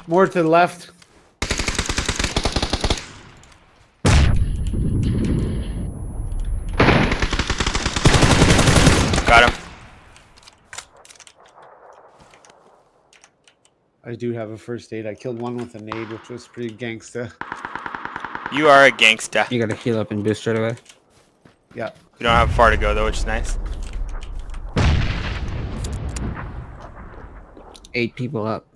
More to the left. Got him. I do have a first aid. I killed one with a nade, which was pretty gangsta. You are a gangsta. You gotta heal up and boost right away. Yeah. We don't have far to go though, which is nice. 8 people up.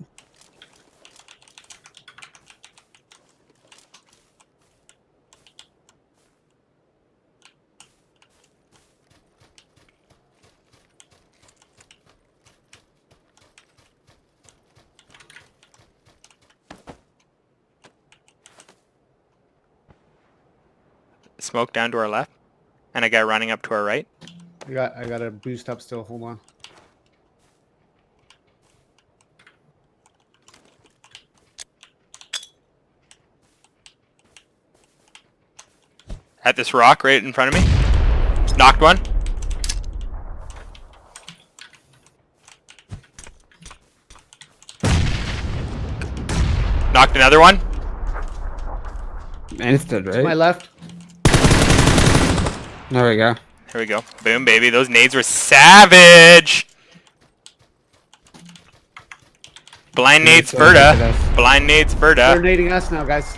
Smoke down to our left, and a guy running up to our right. I got a boost up still. Hold on. At this rock right in front of me. Knocked one. Knocked another one. Instant, To my right? left. There we go. Here we go. Boom, baby. Those nades were savage. Blind nades so look at Ferda. us. Blind nades They're Ferda. nading us now, guys.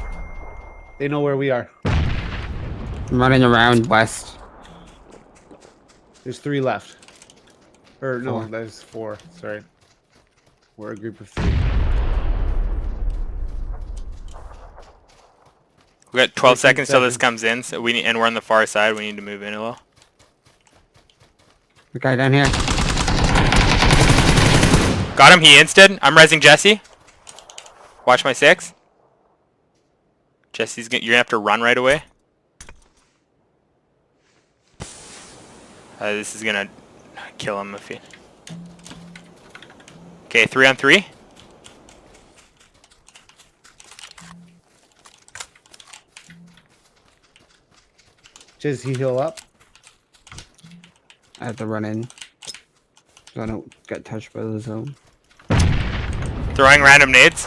They know where we are. I'm running around west. There's 3 left. Or no, 4. there's 4. Sorry. We're a group of 3. We got 12 13 seconds till this seconds. comes in, so and we're on the far side. We need to move in a little. The guy down here. Got him. He insted. I'm rezzing Jesse. Watch my 6. Jesse's you're gonna have to run right away. This is gonna kill him if he. Okay, 3 on 3. Does he heal up? I have to run in. So I don't get touched by the zone. Throwing random nades.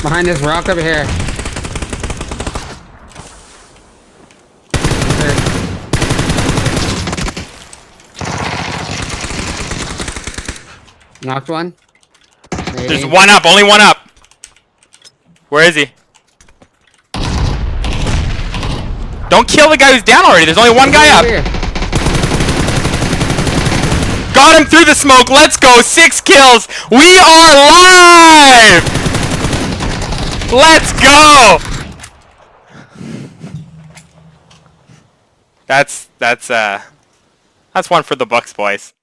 Behind this rock over here. Knocked one. There's Maybe. one up. Only one up. Where is he? Don't kill the guy who's down already. There's only one guy up. Over here. Got him through the smoke. Let's go. 6 kills. We are live. Let's go. That's one for the books, boys.